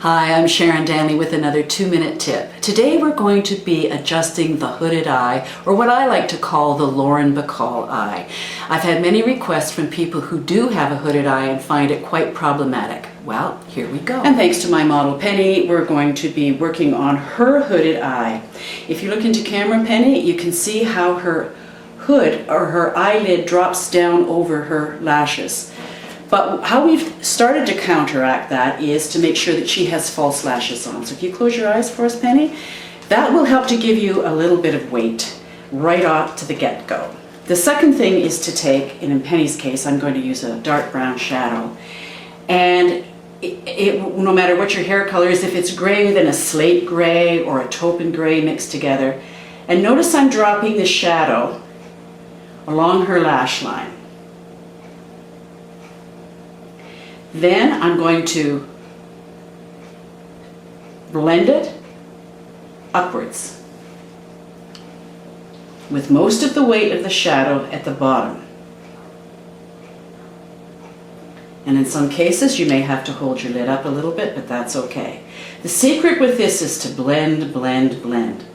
Hi, I'm Sharon Danley with another 2-minute tip. Today we're going to be adjusting the hooded eye, or what I like to call the Lauren Bacall eye. I've had many requests from people who do have a hooded eye and find it quite problematic. Well, here we go. And thanks to my model Penny, we're going to be working on her hooded eye. If you look into camera, Penny, you can see how her hood or her eyelid drops down over her lashes. But how we've started to counteract that is to make sure that she has false lashes on. So if you close your eyes for us, Penny, that will help to give you a little bit of weight right off to the get-go. The second thing is to take, and in Penny's case, I'm going to use a dark brown shadow. And no matter what your hair color is, if it's gray, then a slate gray or a taupe gray mixed together. And notice I'm dropping the shadow along her lash line. Then I'm going to blend it upwards with most of the weight of the shadow at the bottom. And in some cases you may have to hold your lid up a little bit, but that's okay. The secret with this is to blend, blend, blend,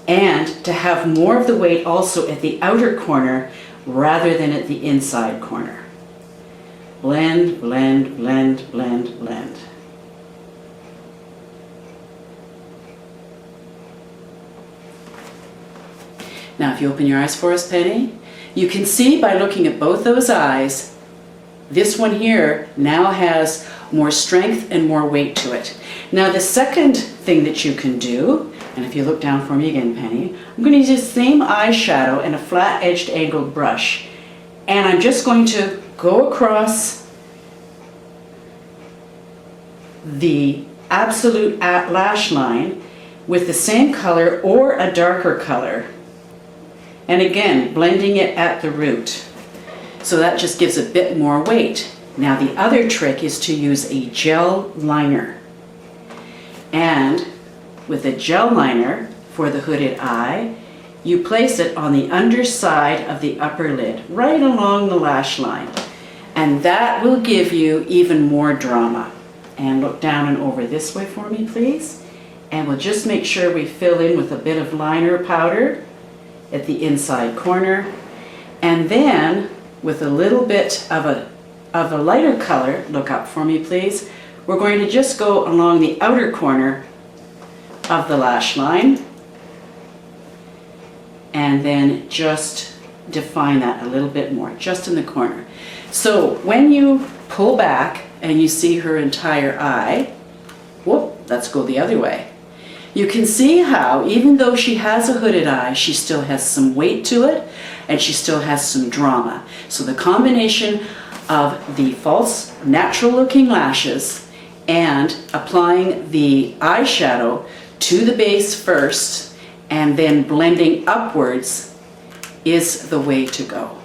and to have more of the weight also at the outer corner rather than at the inside corner. Blend, blend, blend, blend, blend. Now if you open your eyes for us, Penny, you can see by looking at both those eyes, this one here now has more strength and more weight to it. Now the second thing that you can do, and if you look down for me again, Penny, I'm going to use the same eyeshadow and a flat-edged angled brush. And I'm just going to go across the absolute lash line with the same color or a darker color. And again, blending it at the root. So that just gives a bit more weight. Now the other trick is to use a gel liner. And with a gel liner for the hooded eye, you place it on the underside of the upper lid, right along the lash line. And that will give you even more drama. And look down and over this way for me, please. And we'll just make sure we fill in with a bit of liner powder at the inside corner. And then with a little bit of a lighter color, look up for me, please, we're going to just go along the outer corner of the lash line and then just define that a little bit more, just in the corner. So when you pull back and you see her entire eye, whoop, let's go the other way. You can see how, even though she has a hooded eye, she still has some weight to it and she still has some drama. So the combination of the false, natural looking lashes and applying the eyeshadow to the base first and then blending upwards is the way to go.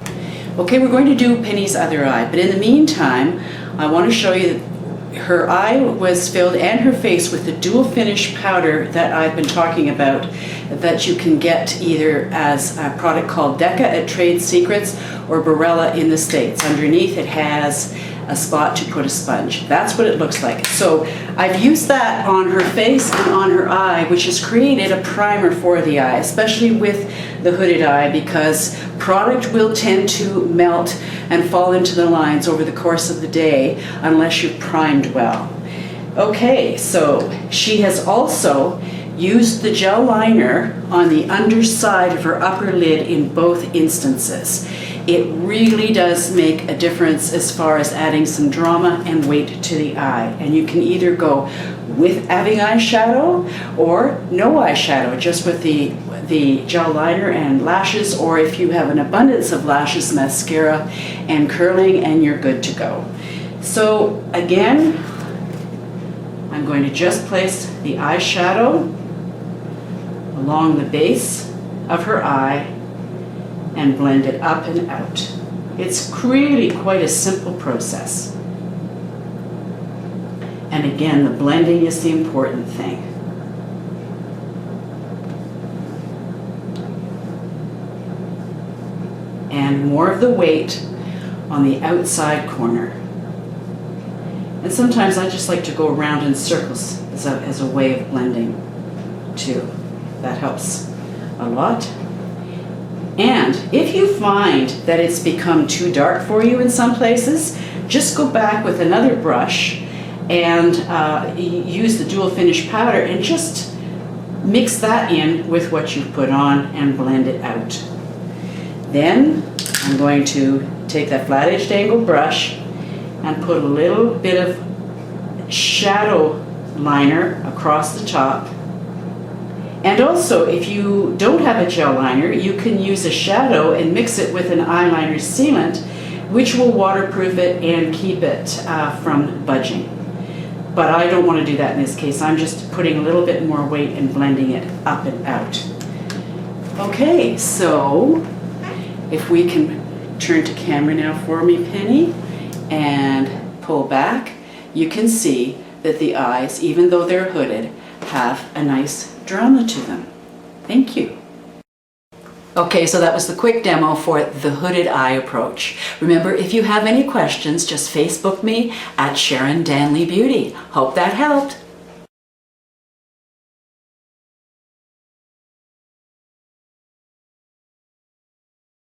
Okay, we're going to do Penny's other eye, but in the meantime, I want to show you that her eye was filled and her face with the dual finish powder that I've been talking about, that you can get either as a product called Deca at Trade Secrets or Barella in the States. Underneath it has a spot to put a sponge. That's what it looks like. So I've used that on her face and on her eye, which has created a primer for the eye, especially with the hooded eye, because product will tend to melt and fall into the lines over the course of the day unless you've primed well. Okay, so she has also used the gel liner on the underside of her upper lid in both instances. It really does make a difference as far as adding some drama and weight to the eye. And you can either go with having eyeshadow or no eyeshadow, just with the gel liner and lashes, or if you have an abundance of lashes, mascara and curling, and you're good to go. So again, I'm going to just place the eyeshadow along the base of her eye and blend it up and out. It's really quite a simple process. And again, the blending is the important thing. And more of the weight on the outside corner. And sometimes I just like to go around in circles, the as a way of blending too. That helps a lot. And if you find that it's become too dark for you in some places, just go back with another brush and use the dual finish powder and just mix that in with what you've put on and blend it out. Then I'm going to take that flat edged angle brush and put a little bit of shadow liner across the top. And also, if you don't have a gel liner, you can use a shadow and mix it with an eyeliner sealant, which will waterproof it and keep it from budging. But I don't want to do that in this case. I'm just putting a little bit more weight and blending it up and out. Okay, so if we can turn to camera now for me, Penny, and pull back, you can see that the eyes, even though they're hooded, have a nice drama to them. Thank you. Okay, so that was the quick demo for the hooded eye approach. Remember, if you have any questions, just Facebook me at Sharon Danley Beauty. Hope that helped.